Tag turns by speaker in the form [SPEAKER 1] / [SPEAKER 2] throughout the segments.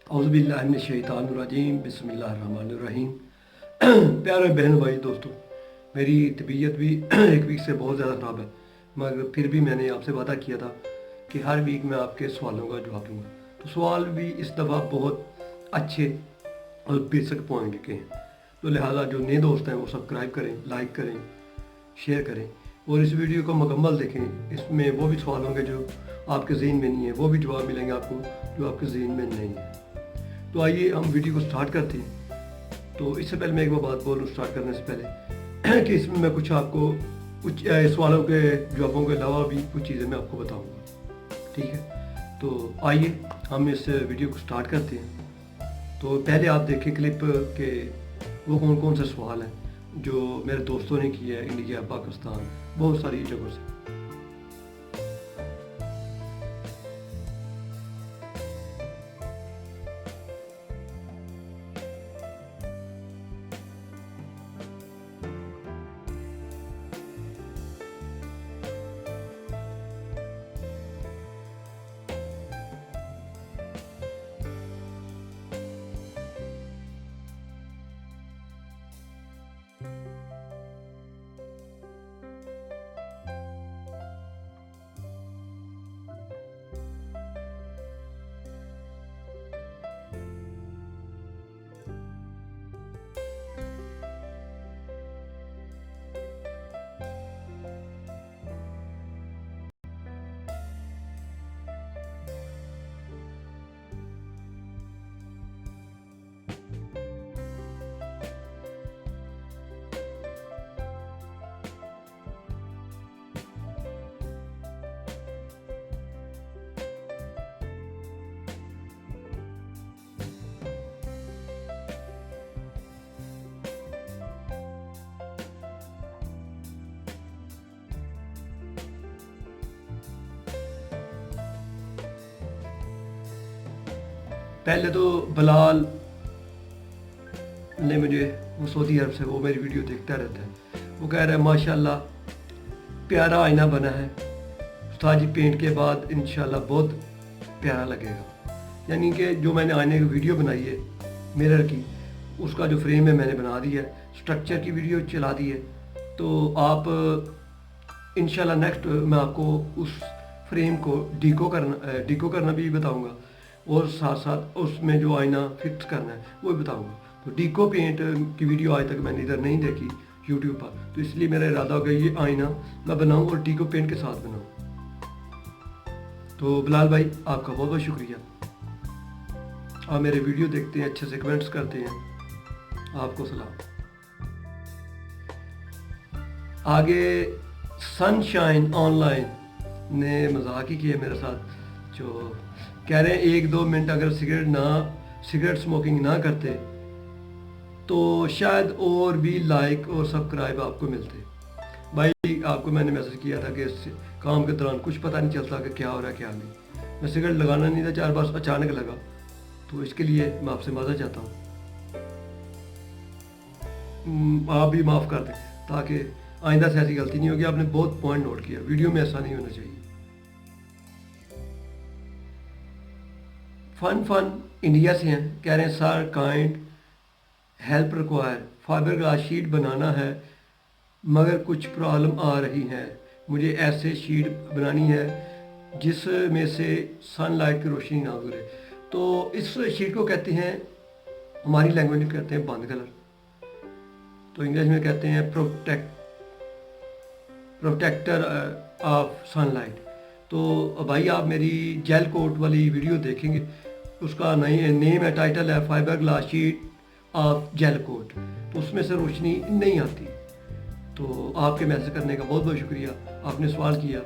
[SPEAKER 1] औज़ुबिल्लाहिमिनश्शैतानिर्रजीम बिस्मिल्लाहिर्रहमानिर्रहीम। प्यारे बहन भाई दोस्तों, मेरी तबीयत भी एक वीक से बहुत ज़्यादा ख़राब है, मगर फिर भी मैंने आपसे वादा किया था कि हर वीक मैं आपके सवालों का जवाब दूंगा। तो सवाल भी इस दफ़ा बहुत अच्छे और बेसिक पॉइंट के हैं, तो लिहाजा जो नए दोस्त हैं वो सब्सक्राइब करें, लाइक करें, शेयर करें और इस वीडियो को मुकम्मल देखें। इसमें वो भी सवाल होंगे जो आपके ज़हन में नहीं है, वो भी जवाब मिलेंगे आपको जो आपके ज़हन में नहीं है। तो आइए हम वीडियो को स्टार्ट करते हैं। तो इससे पहले मैं एक बात बोलूँ स्टार्ट करने से पहले कि इसमें मैं कुछ आपको कुछ सवालों के जवाबों के अलावा भी कुछ चीज़ें मैं आपको बताऊंगा, ठीक है। तो आइए हम इस वीडियो को स्टार्ट करते हैं। तो पहले आप देखें क्लिप के वो कौन कौन से सवाल हैं जो मेरे दोस्तों ने किए हैं, इंडिया, पाकिस्तान, बहुत सारी जगहों से। पहले तो बलाल ने मुझे, वो सऊदी अरब से, वो मेरी वीडियो देखता रहता है। वो कह रहा है माशाल्लाह प्यारा आईना बना है, उस्ताद जी पेंट के बाद इंशाल्लाह बहुत प्यारा लगेगा। यानी कि जो मैंने आईने की वीडियो बनाई है मिरर की, उसका जो फ्रेम है मैंने बना दिया है, स्ट्रक्चर की वीडियो चला दी है। तो आप इंशाल्लाह नेक्स्ट मैं आपको उस फ्रेम को डीको करना भी बताऊंगा और साथ साथ उसमें जो आईना फिक्स करना है वो भी बताऊंगा। तो डीको पेंट की वीडियो आज तक मैंने इधर नहीं देखी यूट्यूब पर, तो इसलिए मेरा इरादा हो गया ये आईना मैं बनाऊं और डीको पेंट के साथ बनाऊं। तो बिलाल भाई आपका बहुत बहुत शुक्रिया, आप मेरे वीडियो देखते हैं, अच्छे से कमेंट्स करते हैं, आपको सलाम। आगे सनशाइन ऑनलाइन ने मजाक ही किया मेरे साथ, जो कह रहे हैं 1-2 मिनट अगर सिगरेट स्मोकिंग ना करते तो शायद और भी लाइक और सब्सक्राइब आपको मिलते। भाई आपको मैंने मैसेज किया था कि इस काम के दौरान कुछ पता नहीं चलता कि क्या हो रहा है क्या नहीं। मैं सिगरेट लगाना नहीं था, 4 बार अचानक लगा, तो इसके लिए मैं आपसे माफ़ी चाहता हूँ। आप भी माफ़ कर दें ताकि आइंदा से ऐसी गलती नहीं होगी। आपने बहुत पॉइंट नोट किया, वीडियो में ऐसा नहीं होना चाहिए। फन इंडिया से हैं, कह रहे हैं sir kind help require, fibre glass sheet बनाना है मगर कुछ प्रॉब्लम आ रही है। मुझे ऐसे शीट बनानी है जिसमें से सनलाइट की रोशनी ना गुजरे। तो इस शीट को कहते हैं, हमारी लैंग्वेज में कहते हैं बंद कलर, तो इंग्लिश में कहते हैं प्रोटेक्टर ऑफ सनलाइट। तो भाई आप मेरी जेल कोट वाली वीडियो देखेंगे, उसका नेम है, टाइटल है fibre glass sheet of gel coat, तो उसमें से रोशनी नहीं आती। तो आपके मैसेज करने का बहुत बहुत शुक्रिया, आपने सवाल किया।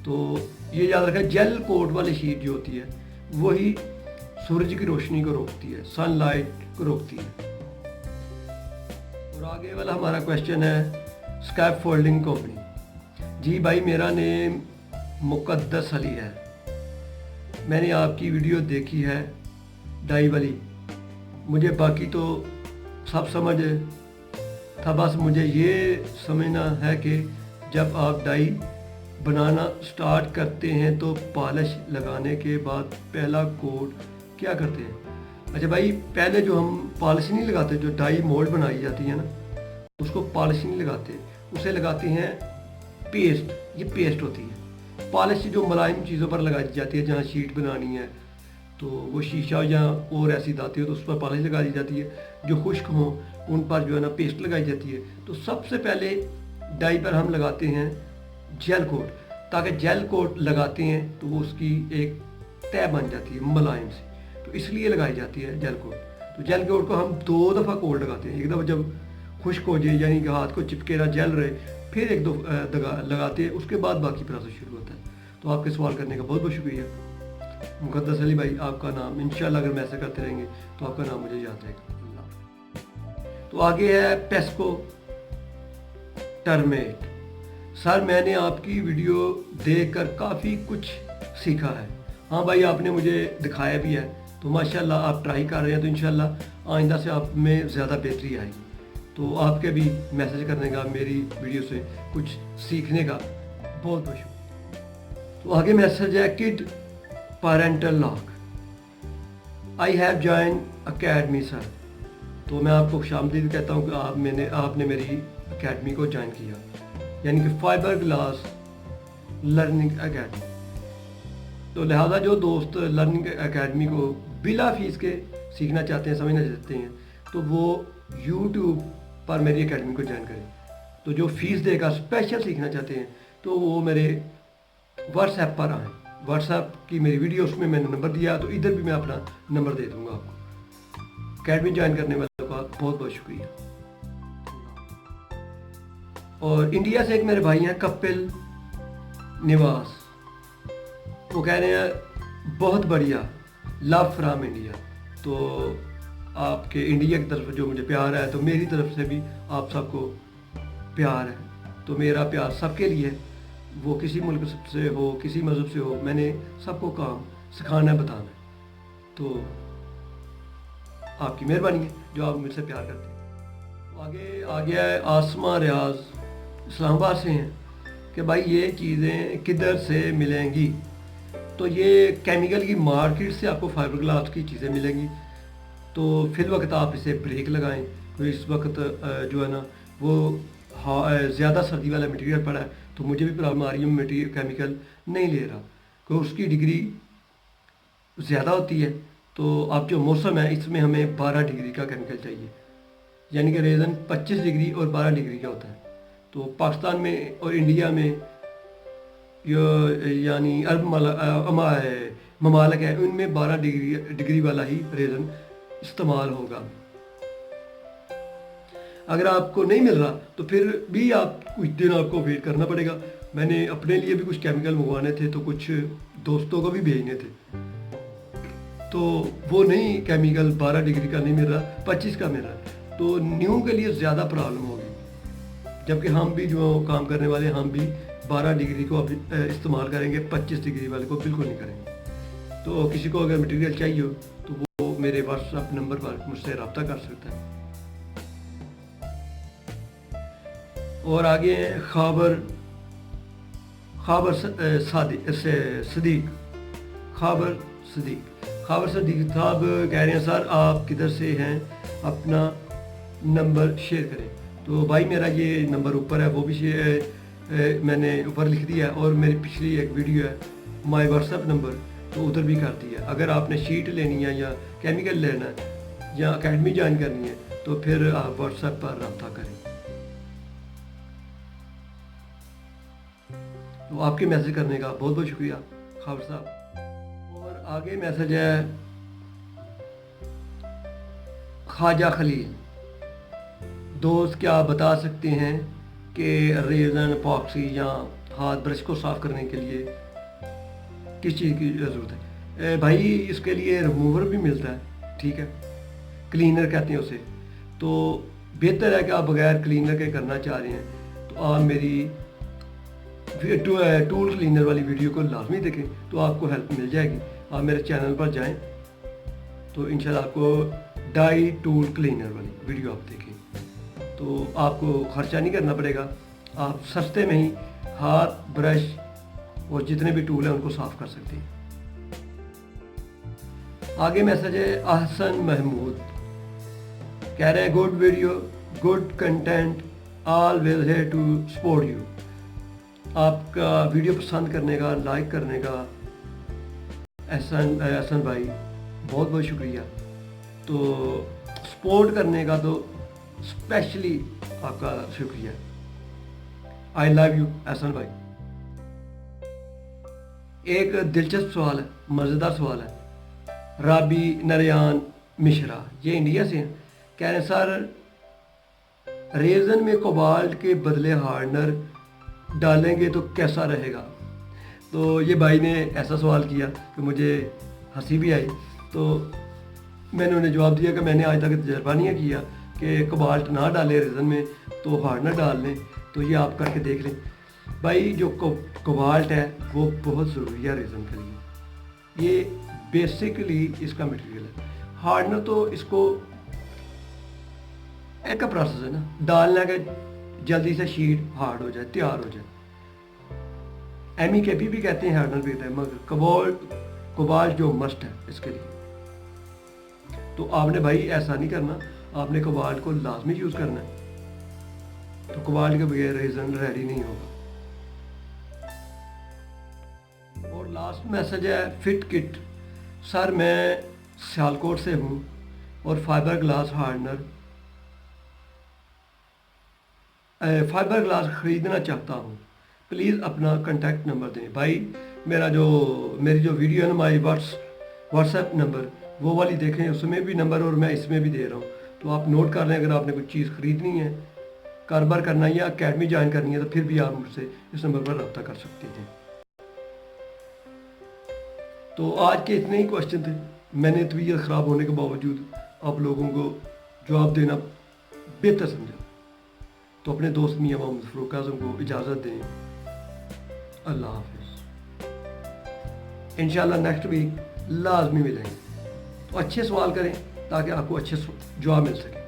[SPEAKER 1] तो ये याद रखें जेल कोट वाली शीट जो होती है वही सूरज की रोशनी को रोकती है, सनलाइट को रोकती है। और आगे वाला हमारा क्वेश्चन है स्कैप फोल्डिंग कंपनी। जी भाई मेरा नेम मुक़द्दस अली है, मैंने आपकी वीडियो देखी है डाई वाली, मुझे बाकी तो सब समझ था, बस मुझे ये समझना है कि जब आप डाई बनाना स्टार्ट करते हैं तो पॉलिश लगाने के बाद पहला कोट क्या करते हैं। अच्छा भाई, पहले जो हम पॉलिश नहीं लगाते, जो डाई मोल्ड बनाई जाती है ना, उसको पॉलिश नहीं लगाते, उसे लगाते हैं पेस्ट। ये पेस्ट होती है। पॉलिश जो मुलायम चीज़ों पर लगाई जाती है, जहाँ शीट बनानी है तो वो शीशा या और ऐसी धातु हो तो उस पर पॉलिश लगा दी जाती है। जो खुश्क हों उन पर जो है ना पेस्ट लगाई जाती है। तो सबसे पहले डाई पर हम लगाते हैं जेल कोट, ताकि जेल कोट लगाते हैं तो वो उसकी एक तय बन जाती है मुलायम सी, तो इसलिए लगाई जाती है जेल कोट। तो जेल कोट को हम 2 दफ़ा कोट लगाते हैं। एक दफ़ा जब खुश्क हो जाए, यानी कि हाथ को चिपके ना, जल रहे, फिर एक दो लगाते हैं, उसके बाद बाकी प्रोसेस शुरू होता है। तो आपके सवाल करने का बहुत बहुत शुक्रिया। मुक़द्दस अली भाई, आपका नाम इंशाल्लाह अगर मैं ऐसा करते रहेंगे तो आपका नाम मुझे याद रहेगा। तो आगे है पेस्को टर्मेट। सर मैंने आपकी वीडियो देखकर काफ़ी कुछ सीखा है। हाँ भाई, आपने मुझे दिखाया भी है, तो माशाल्लाह आप ट्राई कर रहे हैं, तो इंशाल्लाह आइंदा से आप में ज़्यादा बेहतरी आएगी। तो आपके भी मैसेज करने का, मेरी वीडियो से कुछ सीखने का बहुत बहुत शुक्रिया। तो आगे मैसेज है kid parental lock. I have join academy sir. तो मैं आपको खुशामदीद कहता हूँ कि आपने मेरी अकेडमी को ज्वाइन किया, यानी कि फाइबर ग्लास लर्निंग अकेडमी। तो लिहाजा जो दोस्त लर्निंग एकेडमी को बिला फीस के सीखना चाहते हैं, समझना चाहते हैं, तो वो यूट्यूब पर मेरी एकेडमी को ज्वाइन करें। तो जो फीस देगा, स्पेशल सीखना चाहते हैं, तो वो मेरे व्हाट्सएप पर आएँ। व्हाट्सएप की मेरी वीडियो, उसमें मैंने नंबर दिया, तो इधर भी मैं अपना नंबर दे दूँगा आपको। एकेडमी ज्वाइन करने वालों का बहुत बहुत शुक्रिया। और इंडिया से एक मेरे भाई हैं कपिल निवास, वो कह रहे हैं बहुत बढ़िया, लव फ्रॉम इंडिया। तो आपके इंडिया की तरफ जो मुझे प्यार है, तो मेरी तरफ से भी आप सबको प्यार है। तो मेरा प्यार सबके लिए है, वो किसी मुल्क से हो, किसी मज़हब से हो, मैंने सबको काम सिखाना है, बताना है। तो आपकी मेहरबानी है जो आप मुझसे प्यार करते हैं। तो आगे आ गया है आसमा रियाज, इस्लामाबाद से हैं कि भाई ये चीज़ें किधर से मिलेंगी। तो ये केमिकल की मार्केट से आपको फाइबर ग्लास की चीज़ें मिलेंगी। तो फिल वक्त आप इसे ब्रेक लगाएं, क्योंकि इस वक्त जो है ना वो ज़्यादा सर्दी वाला मटेरियल पड़ा है, तो मुझे भी प्रॉब्लम आ रही है, मटेरियल केमिकल नहीं ले रहा, क्योंकि उसकी डिग्री ज़्यादा होती है। तो अब जो मौसम है इसमें हमें 12 डिग्री का केमिकल चाहिए, यानी कि रेज़न 25 डिग्री और 12 डिग्री का होता है। तो पाकिस्तान में और इंडिया में यानी अरब ममालिक है, उनमें 12 डिग्री वाला ही रेज़न इस्तेमाल होगा। अगर आपको नहीं मिल रहा तो फिर भी आप कुछ दिन आपको वेट करना पड़ेगा। मैंने अपने लिए भी कुछ केमिकल मंगवाने थे, तो कुछ दोस्तों को भी भेजने थे, तो वो नहीं, केमिकल 12 डिग्री का नहीं मिल रहा, 25 का मिल रहा है। तो न्यू के लिए ज़्यादा प्रॉब्लम होगी, जबकि हम भी जो काम करने वाले, हम भी 12 डिग्री को इस्तेमाल करेंगे, 25 डिग्री वाले को बिल्कुल नहीं करेंगे। तो किसी को अगर मटेरियल चाहिए हो तो वो मेरे व्हाट्सएप नंबर पर मुझसे रब्ता कर सकता है। और आगे खाबर सदीक साहब कह रहे हैं सर आप किधर से हैं, अपना नंबर शेयर करें। तो भाई मेरा ये नंबर ऊपर है, वो भी मैंने ऊपर लिख दिया है, और मेरी पिछली एक वीडियो है माय व्हाट्सएप नंबर, तो उधर भी कर दिया। अगर आपने शीट लेनी है या केमिकल लेना है या एकेडमी ज्वाइन करनी है, तो फिर आप व्हाट्सएप पर रब्ता करें। तो आपके मैसेज करने का बहुत बहुत शुक्रिया खाबर साहब। और आगे मैसेज है ख्वाजा खलील, दोस्त क्या आप बता सकते हैं कि रेज़न, पॉक्सी या हाथ ब्रश को साफ़ करने के लिए किस चीज़ की ज़रूरत है? भाई इसके लिए रिमूवर भी मिलता है, ठीक है, क्लीनर कहते हैं उसे। तो बेहतर है कि आप बगैर क्लीनर के करना चाह रहे हैं तो आप मेरी टूल क्लीनर वाली वीडियो को लाजमी देखें, तो आपको हेल्प मिल जाएगी। आप मेरे चैनल पर जाएं तो इंशाल्लाह आपको डाई टूल क्लीनर वाली वीडियो आप देखें, तो आपको खर्चा नहीं करना पड़ेगा। आप सस्ते में ही हाथ, ब्रश और जितने भी टूल हैं उनको साफ़ कर सकते हैं। آگے میسج ہے احسن محمود، کہہ رہے ہیں good video, good content, always here to support you. آپ کا ویڈیو پسند کرنے کا، لائک کرنے کا احسن بھائی بہت بہت شکریہ. تو سپورٹ کرنے کا تو اسپیشلی آپ کا شکریہ. آئی لو یو احسن بھائی. ایک دلچسپ سوال ہے، مزیدار سوال ہے. رابی نریان مشرا، یہ انڈیا سے ہیں، کہہ رہے ہیں سر ریزن میں کوبالٹ کے بدلے ہارڈنر ڈالیں گے تو کیسا رہے گا؟ تو یہ بھائی نے ایسا سوال کیا کہ مجھے ہنسی بھی آئی. تو میں نے انہیں جواب دیا کہ میں نے آج تک تجربہ نہیں کیا کہ کوبالٹ نہ ڈالے ریزن میں تو ہارڈنر ڈال لیں. تو یہ آپ کر کے دیکھ لیں بھائی. جو کوبالٹ ہے وہ بہت ضروری ہے ریزن کے لیے، یہ بیسکلی اس کا مٹیریل ہے. ہارڈنر تو اس کو ایک کا پروسیس ہے نا، ڈالنا کہ جلدی سے شیٹ ہارڈ ہو جائے، تیار ہو جائے. MEKP بھی کہتے ہیں، ہارڈنر بھی کہتے ہیں، مگر کوبالٹ جو مسٹ ہے اس کے لیے. تو آپ نے بھائی ایسا نہیں کرنا، آپ نے کوبالٹ کو لازمی یوز کرنا ہے. تو کوبالٹ کے بغیر ریزن ریڈی نہیں ہوگا. اور لاسٹ میسج ہے فٹ کٹ، سر میں سیالکوٹ سے ہوں اور فائبر گلاس خریدنا چاہتا ہوں، پلیز اپنا کانٹیکٹ نمبر دیں. بھائی میری جو ویڈیو ہے نا، ہماری واٹس ایپ نمبر وہ والی دیکھیں، اس میں بھی نمبر اور میں اس میں بھی دے رہا ہوں. تو آپ نوٹ کر لیں، اگر آپ نے کوئی چیز خریدنی ہے، کاروبار کرنا ہے یا اکیڈمی جوائن کرنی ہے تو پھر بھی آپ مجھ سے اس نمبر پر رابطہ کر سکتے تھے. تو آج کے اتنے ہی کوشچن تھے. میں نے طبیعت خراب ہونے کے باوجود آپ لوگوں کو جواب دینا بہتر سمجھا. تو اپنے دوست میاں محمد فاروق اعظم کو اجازت دیں. اللہ حافظ. انشاءاللہ نیکسٹ ویک لازمی ملیں گے. تو اچھے سوال کریں تاکہ آپ کو اچھے جواب مل سکے.